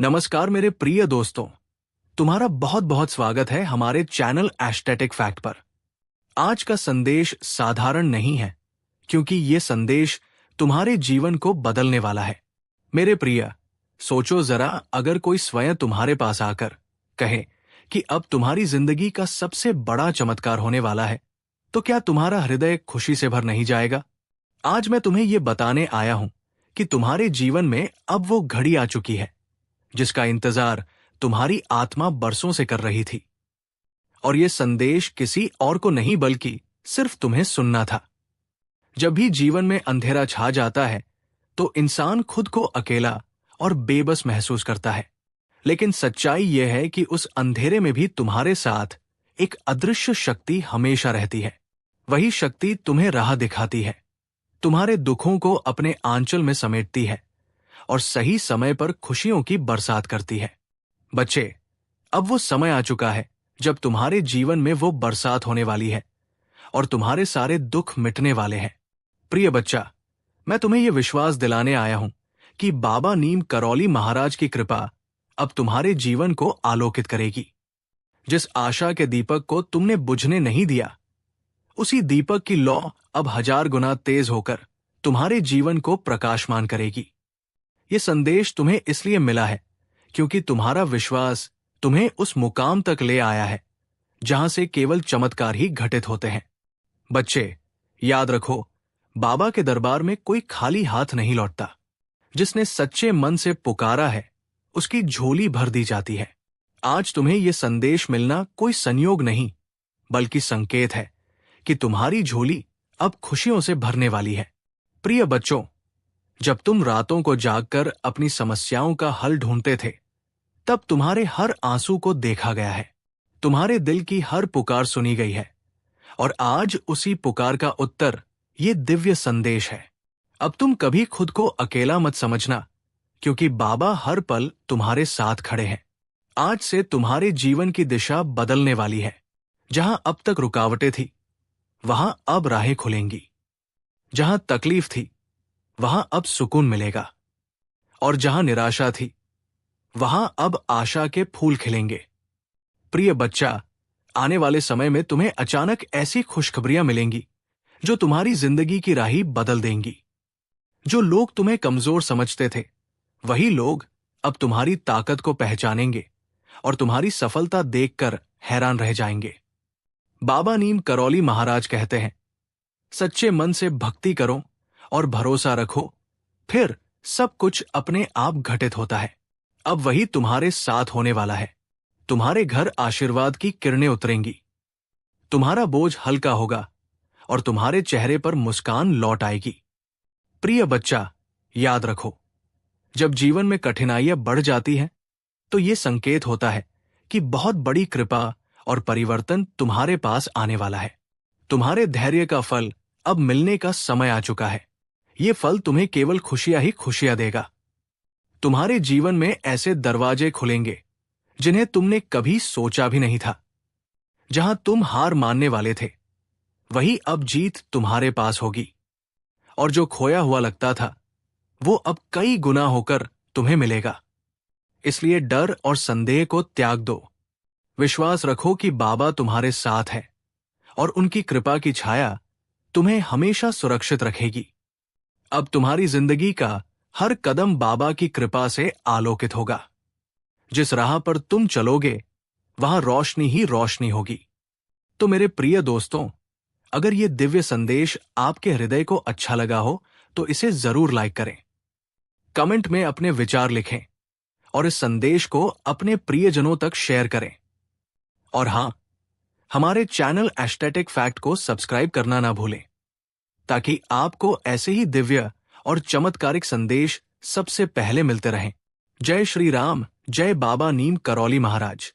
नमस्कार मेरे प्रिय दोस्तों, तुम्हारा बहुत बहुत स्वागत है हमारे चैनल एस्टेटिक फैक्ट पर। आज का संदेश साधारण नहीं है, क्योंकि ये संदेश तुम्हारे जीवन को बदलने वाला है। मेरे प्रिय, सोचो जरा, अगर कोई स्वयं तुम्हारे पास आकर कहे कि अब तुम्हारी जिंदगी का सबसे बड़ा चमत्कार होने वाला है, तो क्या तुम्हारा हृदय खुशी से भर नहीं जाएगा? आज मैं तुम्हें ये बताने आया हूं कि तुम्हारे जीवन में अब वो घड़ी आ चुकी है जिसका इंतजार तुम्हारी आत्मा बरसों से कर रही थी। और यह संदेश किसी और को नहीं बल्कि सिर्फ तुम्हें सुनना था। जब भी जीवन में अंधेरा छा जाता है तो इंसान खुद को अकेला और बेबस महसूस करता है, लेकिन सच्चाई यह है कि उस अंधेरे में भी तुम्हारे साथ एक अदृश्य शक्ति हमेशा रहती है। वही शक्ति तुम्हें राह दिखाती है, तुम्हारे दुखों को अपने आंचल में समेटती है और सही समय पर खुशियों की बरसात करती है। बच्चे, अब वो समय आ चुका है जब तुम्हारे जीवन में वो बरसात होने वाली है और तुम्हारे सारे दुख मिटने वाले हैं। प्रिय बच्चा, मैं तुम्हें ये विश्वास दिलाने आया हूं कि बाबा नीम करौली महाराज की कृपा अब तुम्हारे जीवन को आलोकित करेगी। जिस आशा के दीपक को तुमने बुझने नहीं दिया, उसी दीपक की लौ अब 1000 गुना तेज होकर तुम्हारे जीवन को प्रकाशमान करेगी। ये संदेश तुम्हें इसलिए मिला है क्योंकि तुम्हारा विश्वास तुम्हें उस मुकाम तक ले आया है जहां से केवल चमत्कार ही घटित होते हैं। बच्चे, याद रखो, बाबा के दरबार में कोई खाली हाथ नहीं लौटता। जिसने सच्चे मन से पुकारा है, उसकी झोली भर दी जाती है। आज तुम्हें यह संदेश मिलना कोई संयोग नहीं, बल्कि संकेत है कि तुम्हारी झोली अब खुशियों से भरने वाली है। प्रिय बच्चों, जब तुम रातों को जागकर अपनी समस्याओं का हल ढूंढते थे, तब तुम्हारे हर आंसू को देखा गया है। तुम्हारे दिल की हर पुकार सुनी गई है और आज उसी पुकार का उत्तर ये दिव्य संदेश है। अब तुम कभी खुद को अकेला मत समझना, क्योंकि बाबा हर पल तुम्हारे साथ खड़े हैं। आज से तुम्हारे जीवन की दिशा बदलने वाली है। जहां अब तक रुकावटें थी, वहां अब राहें खुलेंगी। जहां तकलीफ थी, वहां अब सुकून मिलेगा और जहां निराशा थी, वहां अब आशा के फूल खिलेंगे। प्रिय बच्चा, आने वाले समय में तुम्हें अचानक ऐसी खुशखबरियां मिलेंगी जो तुम्हारी जिंदगी की राह बदल देंगी। जो लोग तुम्हें कमजोर समझते थे, वही लोग अब तुम्हारी ताकत को पहचानेंगे और तुम्हारी सफलता देखकर हैरान रह जाएंगे। बाबा नीम करौली महाराज कहते हैं, सच्चे मन से भक्ति करो और भरोसा रखो, फिर सब कुछ अपने आप घटित होता है। अब वही तुम्हारे साथ होने वाला है। तुम्हारे घर आशीर्वाद की किरणें उतरेंगी, तुम्हारा बोझ हल्का होगा और तुम्हारे चेहरे पर मुस्कान लौट आएगी। प्रिय बच्चा, याद रखो, जब जीवन में कठिनाइयां बढ़ जाती हैं, तो ये संकेत होता है कि बहुत बड़ी कृपा और परिवर्तन तुम्हारे पास आने वाला है। तुम्हारे धैर्य का फल अब मिलने का समय आ चुका है। ये फल तुम्हें केवल खुशियां ही खुशियां देगा। तुम्हारे जीवन में ऐसे दरवाजे खुलेंगे जिन्हें तुमने कभी सोचा भी नहीं था। जहां तुम हार मानने वाले थे, वही अब जीत तुम्हारे पास होगी। और जो खोया हुआ लगता था, वो अब कई गुना होकर तुम्हें मिलेगा। इसलिए डर और संदेह को त्याग दो। विश्वास रखो कि बाबा तुम्हारे साथ है और उनकी कृपा की छाया तुम्हें हमेशा सुरक्षित रखेगी। अब तुम्हारी जिंदगी का हर कदम बाबा की कृपा से आलोकित होगा। जिस राह पर तुम चलोगे, वहां रोशनी ही रोशनी होगी। तो मेरे प्रिय दोस्तों, अगर ये दिव्य संदेश आपके हृदय को अच्छा लगा हो तो इसे जरूर लाइक करें, कमेंट में अपने विचार लिखें और इस संदेश को अपने प्रियजनों तक शेयर करें। और हां, हमारे चैनल एस्टेटिक फैक्ट को सब्सक्राइब करना ना भूलें, ताकि आपको ऐसे ही दिव्य और चमत्कारिक संदेश सबसे पहले मिलते रहें। जय श्री राम, जय बाबा नीम करौली महाराज।